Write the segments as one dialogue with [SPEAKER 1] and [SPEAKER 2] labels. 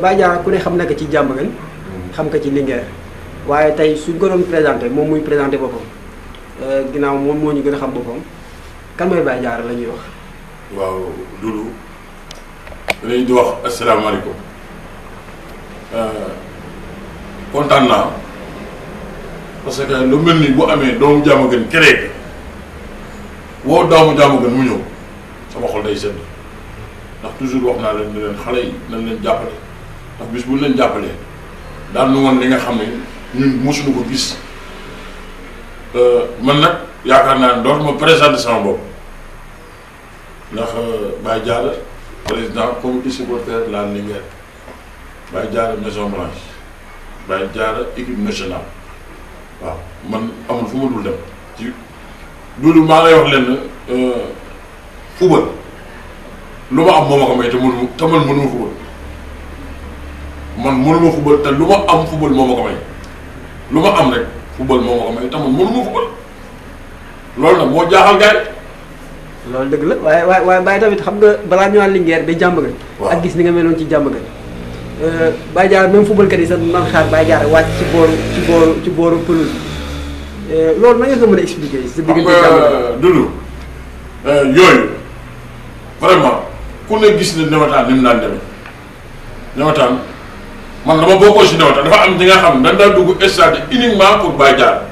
[SPEAKER 1] Baye Diarra ku ne xam na ko ci Diamaguène xam ko ci Linguère waaye tey suñ ko doon présenté moom muy présenté boppam ginnaaw moom moo ñu gën a xam boppam kan mooy Baye Diarra la ñuy wax.
[SPEAKER 2] waaw Doudou dañuy di wax asalaamaaleykum kontaan naa parce que lu mel ni bu amee doomu Diamaguène créé woo doomu Diamaguène mu ñëw sama xol day sedd ndax toujours wax naa leen ni leen xale yi nañ leen jàppale ndax bis bu leen jàppalee daan nu woon li nga xam ne ñun mosuñu ko gis man nag yaakaar naa ne dootuma présenté sama bopp ndax Baye Diarra président comité supporter la Linguère Baye Diarra Maison Blanche Baye Diarra équipe nationale waaw man amul fu ma dul dem ci loolu maa lay wax leen football lu ma am moo ma ko may te man mënuma football man mënuma football te lu ma am football moo ma ko may lu ma am rek football moo ma ko may te man mënuma football loolu nag moo jaaxal gars yi.
[SPEAKER 1] loolu dëgg la waaye Baye tamit xam nga balaa ñu naan Linguère ba Diamaguène. waaw ak gis ni nga meloon ci Diamaguène. Baye Diarra même footballkat yi sax man xaar Baye Diarra wàcc ci booru pelouse bi loolu na nga ko mën a expliquer. sa diggante Diamaguène
[SPEAKER 2] Doudou yooyu vraiment ku ne gis ne nawetaan ni mu daan demee nawetaan man dama bokkoo si nawetaan dafa am ñi nga xam ne dañ daan dugg stade uniquement pour Baye Diarra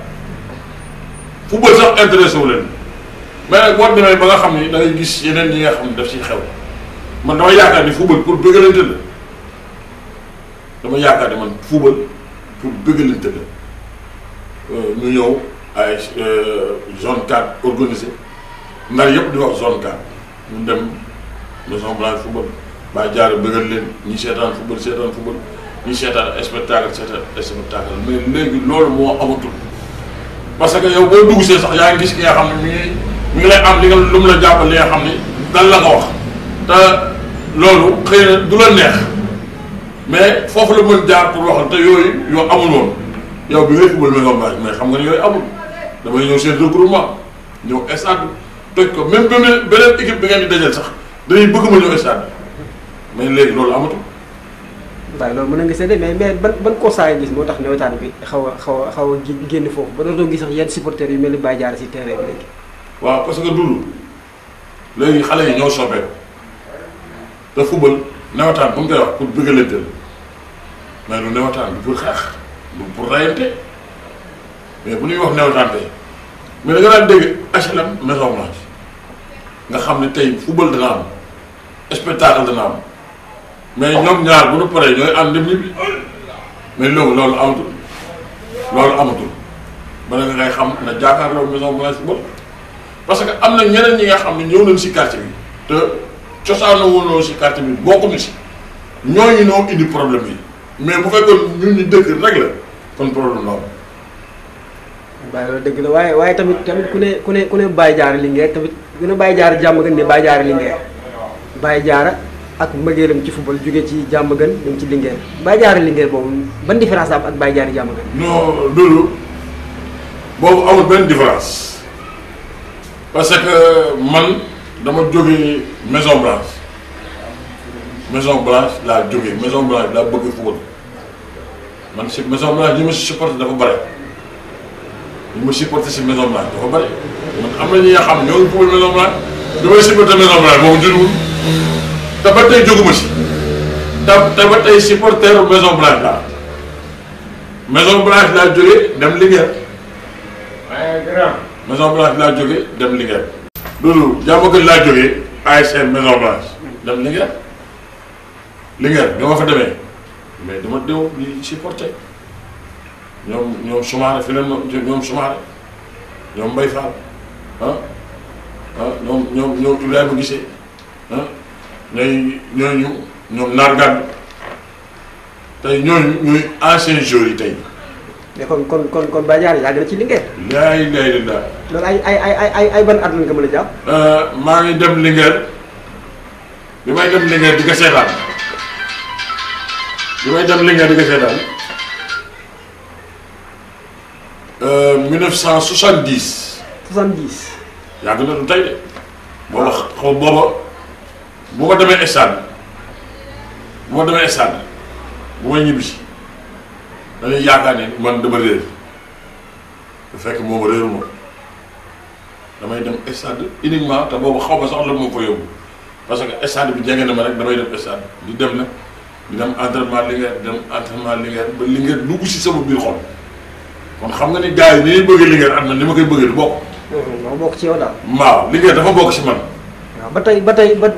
[SPEAKER 2] football sax intéressé wu leen. mais nag boo demee ba nga xam ni da ngay gis yeneen yi nga xam ne daf siy xew man dama yaakaar ni football pour bëggalante la dama yaakaar ni man football pour bëggalante la ñu ñëw ay zone 4 organisé ndar yëpp di wax zone 4 ñu dem Maison Blanche football Baye Diarra bëggal leen ñi seetaan football ñi seetaan spectacle mais léegi loolu moo amatul parce que yow boo dugg see sax yaa ngi gis ki nga xam ne mi ngi lay am li nga lu mu la jàppal li nga xam ni dal la ko wax te loolu xëy na du la neex mais foofu la mën jaar pour waxal te yooyu yoo amul woon yow bi ngay football Maison Blanche mais xam nga ni yooyu amul damay ñëw seen regroupement ñëw stade toj ko même beneen équipe bi ngeen di dajal sax dañuy bëgg ma ñëw stade mais léegi loolu amatul.
[SPEAKER 1] waaye loolu mën nga séddee mais ban constat yi gis moo tax nawetaan bi xaw a génn foofu ba dootoo gis sax yenn supporters yu mel ni Baye Diarra si terrain bi léegi.
[SPEAKER 2] waaw parce que Doudou léegi xale yi ñoo soppeeku te football nawetaan bu ñu koy wax pour bëggalante la mais lu nawetaan bi pour xeex du pour rayante mais bu ñuy wax nawetaan tey mais da nga daan dégg HLM Maison Blanche nga xam ne tey football dana am spectacle dana am mais ñoom ñaar bu ñu paree ñooy ànd dem ñibbi mais loolu amatul ba nga ngay xam na jàkkaarloo Maison Blanche football. parce que am na ñeneen ñi nga xam ne ñëw nañ si quartier bi te cosaanoo woonoo si quartier bi bokkuñu si ñooñu noo indi problème yi mais bu fekkoon ñun ñu dëkk rek la kon problème la am.
[SPEAKER 1] waaye loolu dëgg la waaye tamit ku ne Baye Diarra Linguère tamit ku ne Baye Diarra Diamaguène ne Baye Diarra Linguère Baye Diarra ak mbëggeelam ci football jógee ci Diamaguène dem ci Linguère Baye Diarra Linguère boobu ban différence am ak Baye Diarra Diamaguène.
[SPEAKER 2] non loolu boobu amul benn différence. parce que man dama jógee Maison Blanche laa jógee Maison Blanche laa bëgg football man si Maison Blanche ñi ma si supporté dafa bare ñi ma supporté si Maison Blanche dafa bare man am na ñi nga xam ñoo ngi football Maison Blanche li may supporté Maison Blanche moom jëlwul te ba tey jóguma si te ba tey supporteru Maison Blanche laa jógee dem Linguère Maison Blanche laa jógee dem Linguère. loolu Diamaguène laa jógee ASC Maison Blanche dem Linguère bi ma fa demee mais dama dew di supporter ñoom Soumaré fi leen ñoom Soumaré ñoom Mbaye Fall ñoom Ibrahima Guissé ñoom Naar Gàdd tey ñooy anciens joueurs yi tey.
[SPEAKER 1] mais kon Baye Diarra yàgg na ci Linguère.
[SPEAKER 2] laay la.
[SPEAKER 1] loolu ay ban at lañ ko mën a jàpp.
[SPEAKER 2] maa ngi dem Linguère bi may dem Linguère di ko seetaan 1970
[SPEAKER 1] 70.
[SPEAKER 2] yàgg na du tey de booba xaw booba bu ma demee stade bu may ñibbisi dañuy yaakaar ni man dama réer bu fekk moom réeru ma damay dem stade uniquement te boobu xaw ma sax la moom fa yóbbu parce que stade bi jege na ma rek damay dem stade di dem nag di dem entraînement Linguère ba Linguère dugg si sama biir xol kon xam nga ni gars yi ni ñuy bëggee Linguère am na ni ma koy bëggee du bokk.
[SPEAKER 1] moo bokk ci yow daal.
[SPEAKER 2] waaw Linguère dafa bokk si man.
[SPEAKER 1] waaw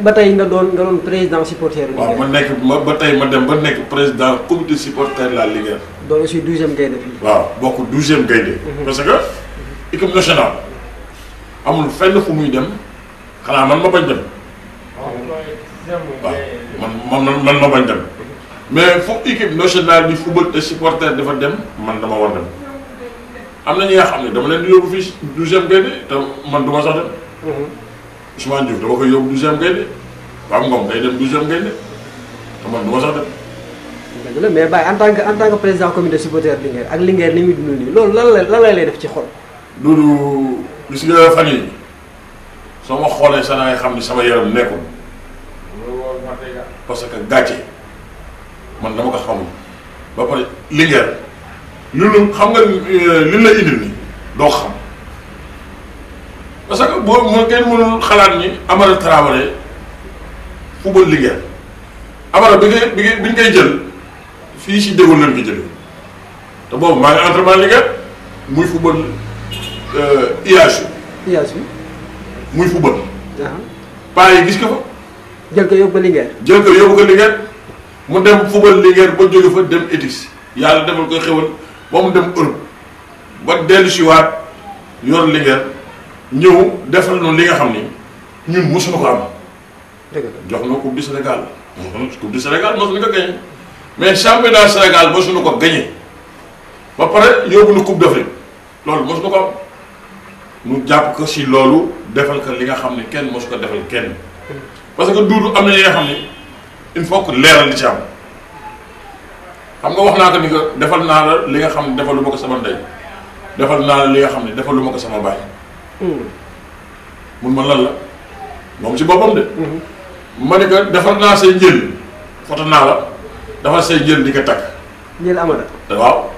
[SPEAKER 1] ba tey nga doon président supporter.
[SPEAKER 2] waaw ma nekk ba tey ma dem ba nekk président comité supporter la Linguère.
[SPEAKER 1] doon aussi 12e gaynde fii.
[SPEAKER 2] waaw bokk 12e gaynde. parce que équipe nationale amul fenn fu muy dem xanaa man ma bañ dem. waaw man ma bañ dem mais fu équipe nationale bi football te supporter dafa dem man dama war dem am na ñi nga xam ne dama leen di yóbbu fii 12e gaynde te man du ma sax dem. Ousmane Diouf dama koy yóbbu 12e gaynde Pape Ngom day dem 12e gaynde te man du ma sax dem.
[SPEAKER 1] dëgg la mais Baye en tant que président comité supporter Linguère ak Linguère ni muy dund nii loolu lan lay def ci xol.
[SPEAKER 2] loolu gis nga fan yii soo ma xoolee sax da ngay xam ni sama yaram nekkul parce que gàcce man dama ko xamul ba pare Linguère loolu xam nga li la indil ni doo xam parce que boo moo kenn mënul xalaat ni Amara Traoré football Linguère Amara bi ñu koy jël fii si déggoon lañ ko jëlee te boobu maa ngi entraînement Linguère muy football IAS
[SPEAKER 1] bi.
[SPEAKER 2] muy football. paa yi gis ko fa.
[SPEAKER 1] jël ko yóbbu ko Linguère.
[SPEAKER 2] mu dem football Linguère ba jóge fa dem Etis yàlla defal koy xewal ba mu dem Europe ba dellu si waat yor Linguère ñëw defal noonu li nga xam ni ñun mosuñu ko am.
[SPEAKER 1] dëgg la
[SPEAKER 2] jox na coupe du Sénégal. coupe du Sénégal mosuñu ko gagné mais championnat Sénégal mosuñu ko gagné ba pare yóbbu na coupe d'Afrique loolu mosuñu ko am mu jàpp ko si loolu defal ko li nga xam ni kenn mosu ko defal kenn parce que duudu am na li nga xam ni. il faut que leeral li ci am xam nga wax naa ko ni que defal naa la li nga xam ne defalu ma ko sama ndey defal naa la li nga xam ne defalu ma ko sama baay. mun ma lan la moom ci boppam de. ma ne que defal naa say njël foto naa la defal say njël di ko takk.
[SPEAKER 1] njël Amara.
[SPEAKER 2] te waaw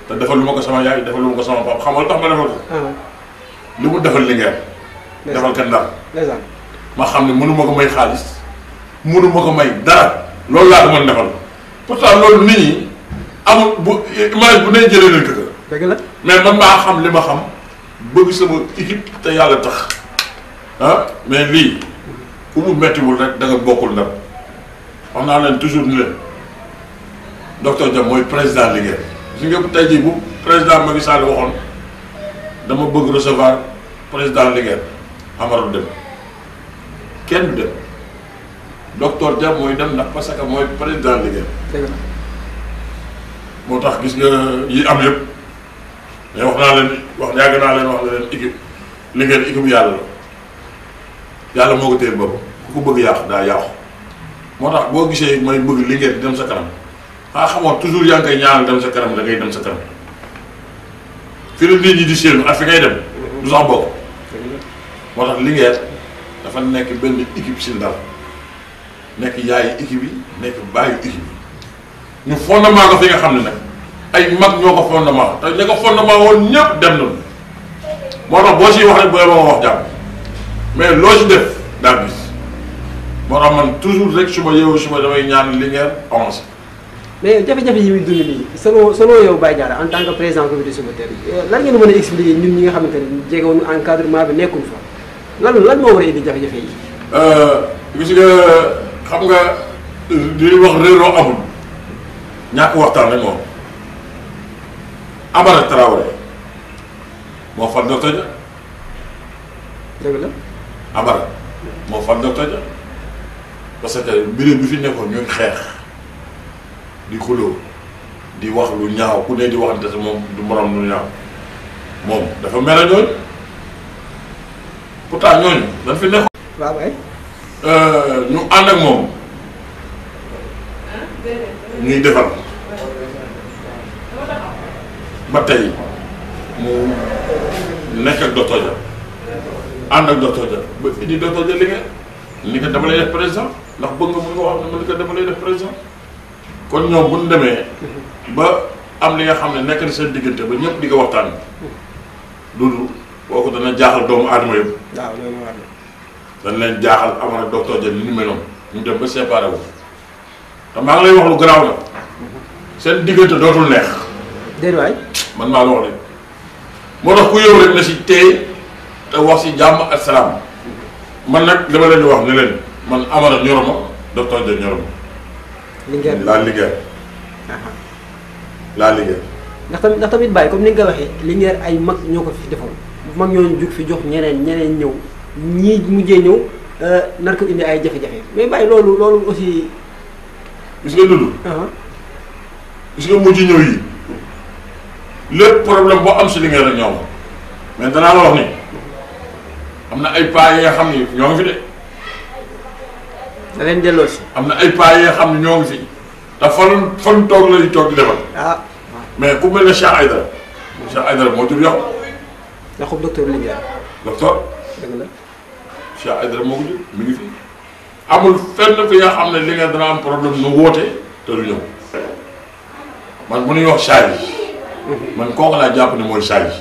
[SPEAKER 2] te defalu ma ko sama yaay defalu ma ko sama papa xam nga lu tax ma defal ko. li mu defal Linguère. defal ko Ndar. ma xam ne mënu ma ko may xaalis. mënuma ko may dara loolu laa ko mën defal pourtant loolu nit ñi amul bu image bu ne jëlee leen ko.
[SPEAKER 1] dëgg la
[SPEAKER 2] mais man maa xam li ma xam bëgg sama équipe te yàlla tax mais lii ku mu mettiwul rek da nga bokkul ndam wax naa leen toujours ni leen docteur Dia mooy président Linguère si nga tey jii bu président Macky Sall waxoon dama bëgg recevoir président Linguère Amara dem kenn du dem. docteur Dia mooy dem ndax parce que mooy président Linguère. moo tax gis nga yi am yëpp mais wax naa leen wax na leen équipe Linguère équipe yàlla la yàlla moo ko téye boppam ku ko bëgg yàqu daa yàqu moo tax boo gisee may bëgg Linguère di dem sa kanam xamoon toujours yaa ngi koy ñaanal dem sa kanam da ngay dem sa kanam fi la nit ñi di séenu ak fi ngay dem du sax bokk moo tax Linguère dafa nekk benn équipe si Ndar nekk yaayu équipe yi nekk baayu équipe yi ñu fondement ko fi nga xam ne nag ay mag ñoo ko fondement te ña ko fondement woon ñëpp dem nañu moo tax boo siy wax rek booy ma wax jàmm mais loo si def daal gis moo tax man toujours rek su ma yeewoo suba damay ñaan Linguère avancé.
[SPEAKER 1] mais jafe-jafe yi muy dund nii selon yow Baye Diarra en tant que président comité supporter lan ngeen mën a expliquer ñun ñi nga xamante ne jegewuñu encadrement bi nekkul fa lan moo war a indi jafe-jafe yi.
[SPEAKER 2] gis nga xam nga li wax réeroo amul ñàkk waxtaan rek moom Amara Traoré moo fal docteur Dia.
[SPEAKER 1] dëgg la.
[SPEAKER 2] Amara moo fal docteur Dia parce que bureau bi fi nekkoon ñuy xeex di xuloo di wax lu ñaaw ku ne di waxante sa moom du morom lu ñaaw moom dafa mel ne ñooñu pourtant ñooñu dañ fi nekkoon.
[SPEAKER 1] waaw waay.
[SPEAKER 2] ñu ànd ak moom ñuy defar ba tey mu nekk ak docteur Dia ànd ak docteur Dia ba indi docteur Dia Linguère ni ko dama lay def président ndax bëgg nga mun nga wax ne man ni ko dama lay def président kon ñoom bu ñu demee ba am li nga xam ne nekk na seen diggante ba ñëpp di ko waxtaan loolu kooku dana jaaxal doomu aadama yëpp.
[SPEAKER 1] waaw loolu war na.
[SPEAKER 2] dañ leen jaaxal amoon ak docteur Dia ni ñu meloon ñu dem ba séparé wu te maa ngi lay wax lu garaaw la seen diggante dootul neex.
[SPEAKER 1] déedéet waay.
[SPEAKER 2] man maa la wax de moo tax ku yow rek na si tey te wax si jàmm ak salaam man nag li ma leen di wax ne leen man Amara ñoroma docteur Dia ñoroma.
[SPEAKER 1] Linguère
[SPEAKER 2] laa Linguère. laa Linguère.
[SPEAKER 1] ndax tamit bàyyi comme ni nga ko waxee Linguère ay mag ñoo ko fi defoon mag ñooñu jug fi jox ñeneen ñëw ñii mujjee ñëw nar ko indi ay jafe-jafe mais bàyyi loolu aussi.
[SPEAKER 2] gis nga dund. gis nga mujj ñëw yi lépp problème boo am si Linguère rek ñoom mais danaa la wax ni am na ay paa yi nga xam ni ñoo ngi fi de.
[SPEAKER 1] da leen delloo si.
[SPEAKER 2] am na ay paa yi nga xam ne ñoo ngi fi te fan toog la di toog di defal.
[SPEAKER 1] ah.
[SPEAKER 2] mais ku mel ne Cheikh Aïdara. Cheikh Aïdara moo jur Yaxub.
[SPEAKER 1] Yaxub docteur Linguère.
[SPEAKER 2] docteur.
[SPEAKER 1] dëgg la.
[SPEAKER 2] Cheikh Aïdara moo ko jur mi ngi fi. amul fenn fi nga xam ne Linguère dana am problème nu woote te du ñëw man bu ñuy wax charge. man kooku laa jàpp ne mooy charge.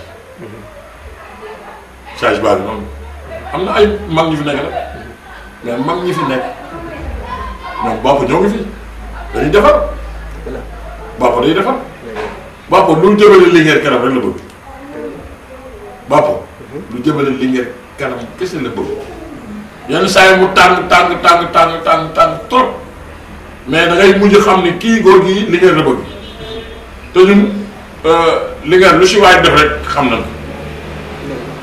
[SPEAKER 2] charge baa noonu am na ay mag ñu fi nekk rek mais mag ñi fi nekk ñoom Bappa ñoo ngi fi dañuy defar.
[SPEAKER 1] dëgg la.
[SPEAKER 2] Bappa day defar. Bappa lu jëmale Linguère kanam rek la bëgg. Bappa lu jëmale Linguère kanam kese la bëgg. yenn saa yi mu tàng trop mais da ngay mujj xam ni kii góor gi Linguère la bëgg te ñun Linguère lu si waay def rek xam nañ ko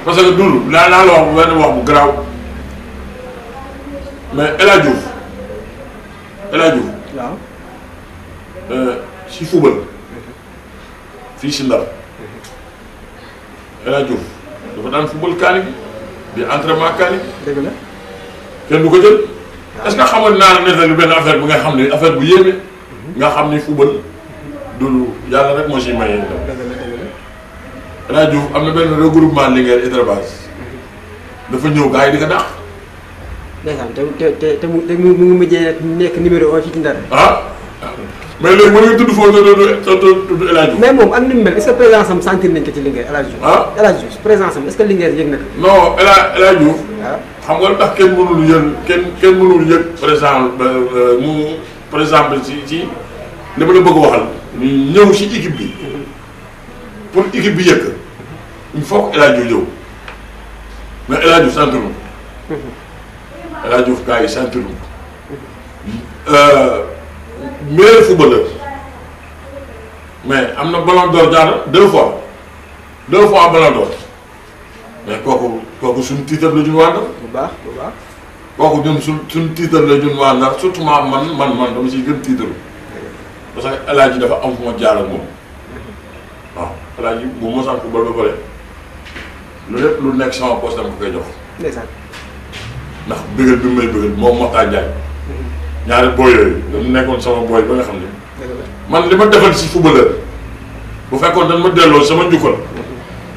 [SPEAKER 2] parce que dund naa la wax benn wax bu garaaw mais El Hadj Diouf
[SPEAKER 1] waaw.
[SPEAKER 2] si football fii si Ndar El Hadj Diouf dafa daan football kaani bi di entraînement kaani
[SPEAKER 1] dëgg la.
[SPEAKER 2] kenn du ko jël est-ce que xamoon naa la nettali benn affaire bu nga xam ne affaire bu yéeme nga xam ni football du yàlla rek moo siy mayee dem.
[SPEAKER 1] dëgg la dëgg la.
[SPEAKER 2] El Hadj Diouf am na benn regroupement Linguère Hyderabad dafa ñëw gars yi di ko dàq.
[SPEAKER 1] ndeysaan te mu ngi mujjee nekk numéro 1 ci Ndar.
[SPEAKER 2] ah mais léegi mën nga tudd foofu tudd El Hadj Diouf.
[SPEAKER 1] mais moom ak ni mu mel est-ce que présence am sentir nañ ko ci Linguère El Hadj Diouf.
[SPEAKER 2] ah
[SPEAKER 1] El Hadj Diouf présence am est-ce que Linguère yëg na ko.
[SPEAKER 2] non El Hadj Diouf.
[SPEAKER 1] waaw
[SPEAKER 2] xam nga ndax kenn mënul kenn mënul yëg par exemple ci li ma la bëgg waxal ñu ñëw si équipe bi pour équipe bi yëg il faut que El Hadj Diouf ñëw mais El Hadj Diouf sentir ko El Hadj Diouf gars yi sentir ko meilleur footballeur mais am na ballon d'or ñaata deux fois ballon d'or mais kooku suñu tiitar la ñun waa Ndar
[SPEAKER 1] bu baax bu baax.
[SPEAKER 2] kooku ñun suñu tiitar la ñun waa Ndar surtout man dama siy gën tiitaru parce que El Hadj dafa am fu ma jaar ak moom waaw El Hadj bu mosaan football ba pare lu lépp lu nekk sama poste dama ko koy jox
[SPEAKER 1] ndeysaan.
[SPEAKER 2] ndax bëggal bi may bëggal moom Mokhtar Ndiaye ñaari booy yooyu dañu nekkoon sama booy ba nga xam ne
[SPEAKER 1] dëgg la.
[SPEAKER 2] man li ma defal si footballeur bu fekkoon dañ ma delloo sama njukkal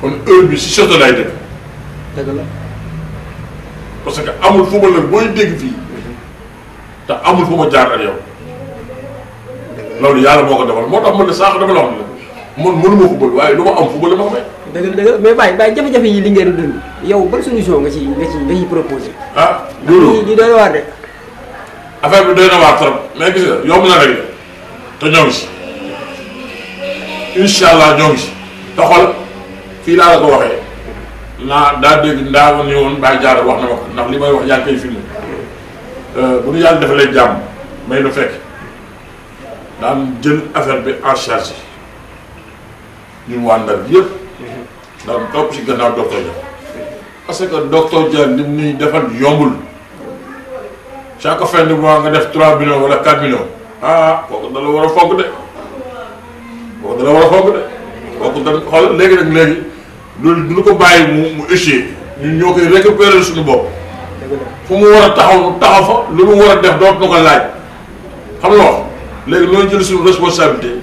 [SPEAKER 2] kon heure bi si soto lay dëkk
[SPEAKER 1] dëgg la.
[SPEAKER 2] parce que amul footballeur booy dégg fii te amul fu ma jaar ak yow loolu yàlla moo ko defal moo tax man de sànq dama la wax ne man mënuma football waaye lu ma am football ma ko may.
[SPEAKER 1] dëgg la mais bàyyi jafe-jafe yi Linguère dund yow ban solution nga ciy proposé.
[SPEAKER 2] ah loolu
[SPEAKER 1] li doy waar de.
[SPEAKER 2] affaire bi doy na waar trop mais gis nga yomb na rek te ñoo ngi si incha allah ñoo ngi si te xool fii laa la ko waxee naa daa dégg ndaa ma ni woon Baye Diarra wax na ma ko ndax li may wax yaa ngi koy filmé bu ñu yàlla defalee jàmm may nu fekk daan jël affaire bi en charge ñun waa Ndar yëpp daan topp si gannaaw docteur Dia parce que docteur Dia lim ñuy defal yombul chaque fin de mois nga def 3 millions wala 4 millions ah kooku da la war a fonk de kooku da xool léegi du ko bàyyi mu échec ñun ñoo koy récupérer suñu bopp fu mu war a taxaw taxaw fa lu mu war a def dootu na ko laaj xam nga wax léegi nooy jël suñu responsabilité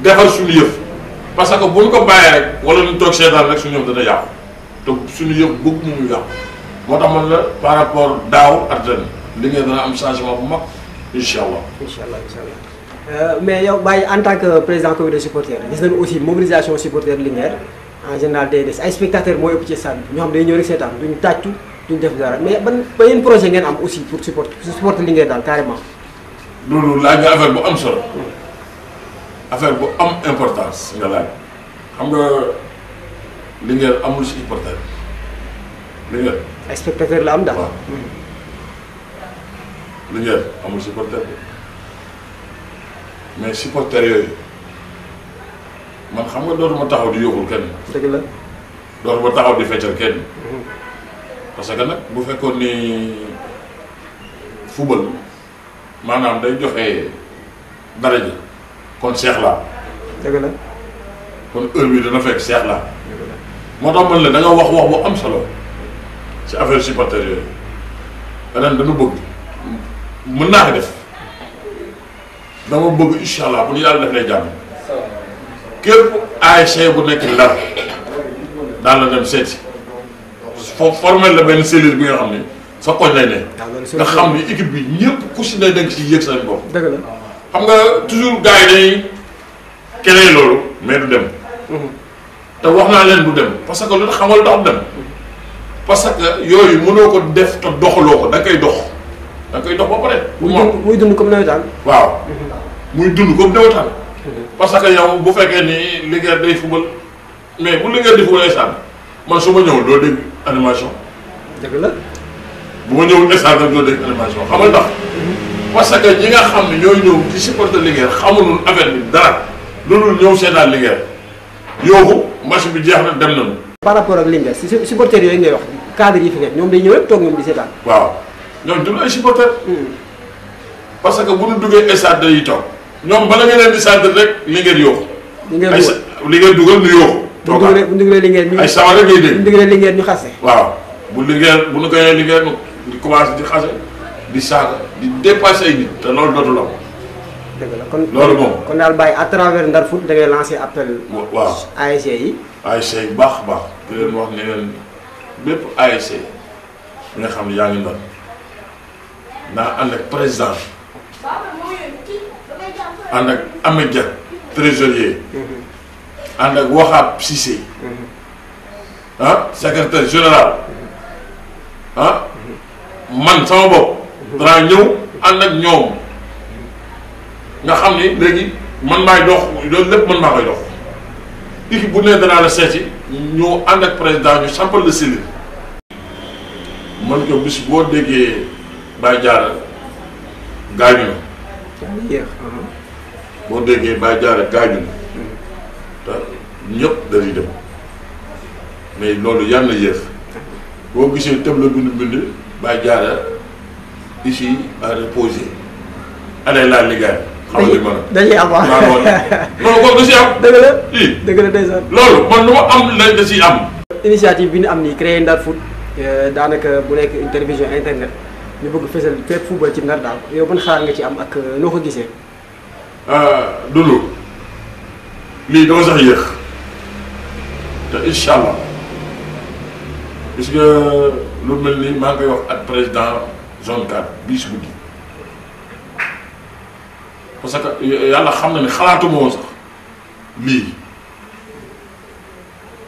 [SPEAKER 2] defar suñu yëf parce que bu ñu ko bàyyee rek wala ñu toog seetaan rek suñu yëf dana yàqu te suñu yëpp bëgg mu yàqu moo tax man la par rapport daaw ak ren Linguère dana am changement bu mag incha allah.
[SPEAKER 1] incha allah. Mais yow Baye en tant que président comité de supporters gis nañu aussi mobilisation supporter Linguère en général day des ay spectateurs mooy ëpp ci stade bi ñoo xam day ñëw rek seetaan duñu tàccu duñu def dara mais ba yéen projet ngeen am aussi pour supporter Linguère daal carrément.
[SPEAKER 2] loolu laaj nga affaire bu am solo affaire bu am importance nga laaj xam nga Linguère amul supporter Linguère.
[SPEAKER 1] ay spectateurs la am daal.
[SPEAKER 2] waaw Linguère amul supporter mais supporter yooyu man xam nga dootuma taxaw di yóbbul kenn.
[SPEAKER 1] dëgg la.
[SPEAKER 2] dootuma taxaw di feccal kenn. parce que nag bu fekkoon ni football maanaam day joxe daraja kon seex laa.
[SPEAKER 1] dëgg la.
[SPEAKER 2] kon heure bi dana fekk seex laa. moo tax man la da nga wax bu am solo ci affaire supporter yooyu ren dana bëgg mën naa ko def dama bëgg incha allah bu ñu yàlla def lay jàmm képp ASC bu nekk Ndar daal la dem seeti foofu formel la benn cellule bi nga xam ne sa koñ lay ne. nga xam ni équipe bi ñëpp ku si ne da nga ci yëg seen bopp.
[SPEAKER 1] dëgg la.
[SPEAKER 2] xam nga toujours gars yi dañuy keneen loolu mais du dem. te wax naa leen du dem parce que lu tax xamal tax dem parce que yooyu mënoo ko def te doxaloo ko da nga koy dox da nga koy dox ba pare.
[SPEAKER 1] muy dund comme nawetaan.
[SPEAKER 2] waaw muy dund comme nawetaan. parce que yow bu fekkee ni Linguère day football mais bu Linguère di football instant man su ma ñëwul doo dégg animation.
[SPEAKER 1] dëgg la.
[SPEAKER 2] bu ma ñëwul instant rek doo dégg animation xamal tax parce que ñi nga xam ne ñooy ñëw di supporter Linguère xamulul affaire bi dara loolu ñëw seetaan Linguère yoobu match bi jeex na dem nañu. par
[SPEAKER 1] rapport ak Linguère si supporters yooyu ngay wax cadre yi fi nekk ñoom day ñëw rek toog ñoom di seetaan.
[SPEAKER 2] waaw ñoom du ay supporters. parce que bu ñu duggee stade yi toog ñoom bala nga leen di sant rek Linguère yooxu. Linguère dugal nu yooxu. toogaat
[SPEAKER 1] bu dugalee Linguère ñu.
[SPEAKER 2] ay sawar rek ngay dégg.
[SPEAKER 1] bu dugalee Linguère ñu xase.
[SPEAKER 2] waaw bu Linguère bu nu koy Linguère di commencé di xase di saaga di dépassé ay nit te loolu dootul am.
[SPEAKER 1] dëgg la kon
[SPEAKER 2] loolu moom
[SPEAKER 1] kon daal Baye à travers Ndar Foot da ngay lancé appel.
[SPEAKER 2] waaw
[SPEAKER 1] ASC yi.
[SPEAKER 2] ASC yu baax a baax di leen wax ne leen bépp ASC nga xam ne yaa ngi Ndar naa ànd ak président ànd ak Amed Dia trésorier ànd ak Waxaab Cissé secrétaire général man sama bopp danaa ñëw ànd ak ñoom nga xam ni léegi man maay dox loolu lépp man maa koy dox équipe bu ne danaa la seeti ñu ànd ak président ñu sampal la cellule man ko bis boo déggee Baye Diarra gaañu na boo déggee Baye Diarra gaañu na te ñëpp dañuy dem mais loolu yàlla na yéex boo gisee tëb la bind Baye Diarra ici à reposer allez la liggéey xam nga li ma la
[SPEAKER 1] dañuy am waaw
[SPEAKER 2] non kooku da ciy am.
[SPEAKER 1] dëgg la
[SPEAKER 2] i
[SPEAKER 1] dëgg la ndeysaan.
[SPEAKER 2] loolu man lu ma am lañ da ciy am.
[SPEAKER 1] initiative bi ñu am nii créé Ndar Foot daanaka bu nekk une télévision internet ñu bëgg fësal fépp football ci Ndar daal yow ban xalaat nga ci am ak noo ko gisee.
[SPEAKER 2] Doudou lii dama sax yéex te incha allah gis nga lu mel ni maa ngi koy wax ak président zone 4 bii si guddi parce que yàlla xam na ne xalaatuma woon sax lii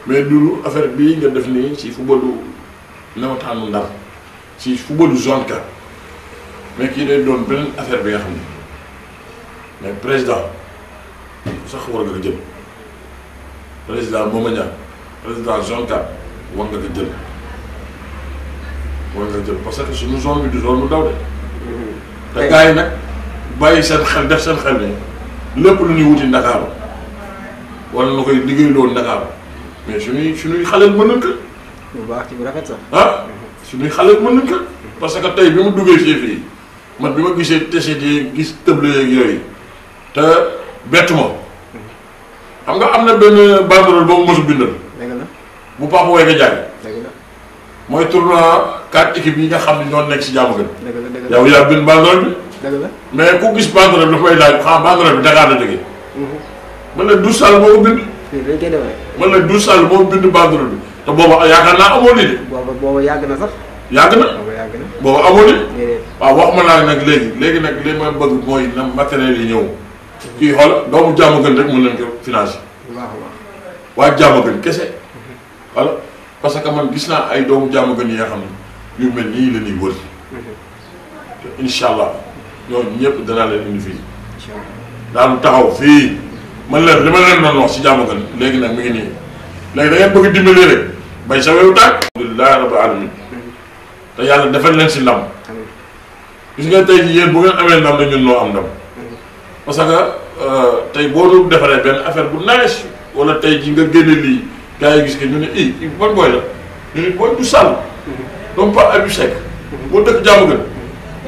[SPEAKER 2] mais Doudou affaire bii nga def nii ci footballu nawetaanu Ndar ci footballu zone 4 mais kii day doon beneen affaire bi nga xam ne mais président sax war nga ko jël président Mooma Niang président zone 4 war nga ko jël parce que suñu zone bi du zone bu ndaw de. te gars yi nag bàyyi seen xel def seen xel ne lépp lu ñuy wuti Ndakaaru wala na koy liggéeyloo Ndakaaru mais suñuy xaleel mën nañ ko.
[SPEAKER 1] bu baax ci bu rafet sax.
[SPEAKER 2] suñuy xaleel mën nañ ko. parce que tey bi mu duggee fii man bi ma gisee t-shirt yi gis tëble yeeg yooyu te bettu ma xam nga am na benn banderole boobu mosu bindal.
[SPEAKER 1] dëgg la
[SPEAKER 2] bu Papa Woy nga jaay.
[SPEAKER 1] dëgg la
[SPEAKER 2] mooy tournoi 4 équipes yi nga xam ne ñoo nekk si jàmm gën.
[SPEAKER 1] dëgg la dëgg la
[SPEAKER 2] yow yaa bind banderole bi.
[SPEAKER 1] dëgg la
[SPEAKER 2] mais ku gis banderole bi dafa may laaj xam banderole bi Dakar la jógee. man la Doudou Sall moo ko bind.
[SPEAKER 1] fii dañ koy defee.
[SPEAKER 2] man la Doudou Sall moo bind banderole bi te booba yaakaar naa amoo lii de.
[SPEAKER 1] booba yàgg na sax.
[SPEAKER 2] yàgg na
[SPEAKER 1] booba yàgg na.
[SPEAKER 2] booba amoo lii.
[SPEAKER 1] déedéet.
[SPEAKER 2] waaw wax ma laa nag léegi nag li ma bëgg mooy na matériel yi ñëw. kii xool doomu jàmm gën rek mën nañ ko financer.
[SPEAKER 1] bu baax a baax.
[SPEAKER 2] waa jàmm gën kese. voilà parce que man gis naa ay doomu jàmm gën yi nga xam ne yu mel nii la ñuy wër. te incha allah ñooñu ñëpp danaa leen indi fii.
[SPEAKER 1] incha allah
[SPEAKER 2] daanu taxaw fii man leen li ma leen doon wax si jàmm gën léegi nag mi ngi nii léegi da ngeen bëgg dimbali rek bay sa wewu tàkk. alhamdulilah rabbil alamin te yàlla defal leen si ndam. gis nga tey jii yéen bu ngeen amee ndam la ñun noo am ndam. parce que tey boo doon defaree benn affaire bu nice wala tey ji nga génne lii gars yi gis que ñu ne ban booy la ñu ne booy du sàll. donc pas Habib Seck. boo dëkk jàmm gën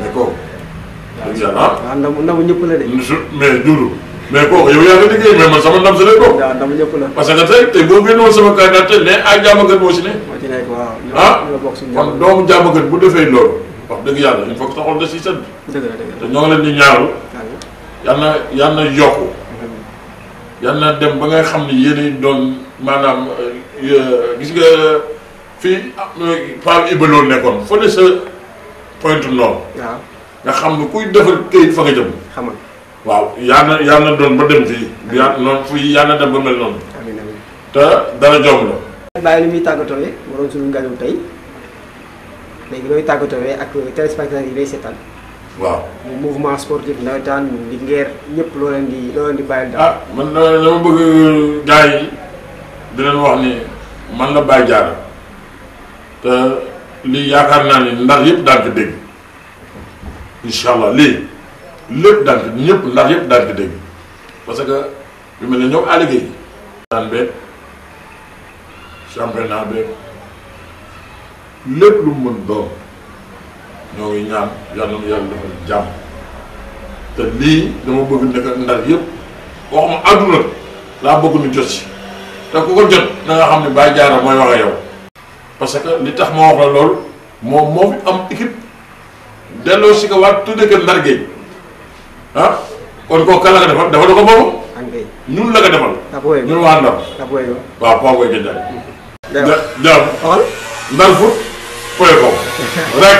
[SPEAKER 2] mais kooku. dëgg yàlla
[SPEAKER 1] waaw ndamu ñëpp la de.
[SPEAKER 2] mais Doudou mais kooku yow yaa ngi liggéey mais man sama ndam si lay bokk.
[SPEAKER 1] waaw ndamu ñëpp la.
[SPEAKER 2] parce que tey boo génnoon sama candidat ne ah jàmm gën moo si ne.
[SPEAKER 1] moo ci nekk waaw.
[SPEAKER 2] ah
[SPEAKER 1] bokk suñu
[SPEAKER 2] kon doomu jàmm gën bu defee loolu wax dëgg yàlla il faut que taxul da si sëdd.
[SPEAKER 1] dëgg la dëgg
[SPEAKER 2] te ñoo ngi leen di ñaaral. yal na yokku. yal na dem ba nga xam ni yéen doon maanaam gis nga fii Pape Iba loolu nekkoon fële sa Pointe Nord.
[SPEAKER 1] waaw
[SPEAKER 2] nga xam ne kuy defar këyit fa nga jëm.
[SPEAKER 1] xamal.
[SPEAKER 2] waaw yal na doon ba dem fii. noonu fii yal na dem ba mel noonu.
[SPEAKER 1] amiin amiin.
[SPEAKER 2] te dara jom la.
[SPEAKER 1] bàyyi li muy tàggatoo waroon suñu ngàñu tey léegi looy tàggatoo ak téléspectateurs yi lay seetaan.
[SPEAKER 2] waaw
[SPEAKER 1] mouvement sportif nawetaan Linguère ñëpp loo leen di bàyyil daal.
[SPEAKER 2] ah man dama bëgg gars yi di leen wax ni man la Baye Diarra te lii yaakaar naa ni ndar yëpp daan ko dégg incha allah lii lépp daan ko ñëpp ndar yëpp daan ko dégg parce que yu mel ne ñoom Aliou Guèye daan beeg championnat beeg lépp lu mu mën doon ñoo ngi ñaan yàlla na yàlla defal jàmm te lii dama bëgg nekk ndar yëpp waxuma àdduna laa bëgg nu jot si te ku ko jot na nga xam ne Baye Diarra mooy wax ak yow parce que li tax ma wax la loolu moom moo fi am équipe delloo si ko waat tudde ko Ndar Gueye ah kon kooku kan la ko defal dafa da ko boobu ñun la ko defal ñun waa Ndar waaw poo koy gëndaay jam Ndar Foot point com rek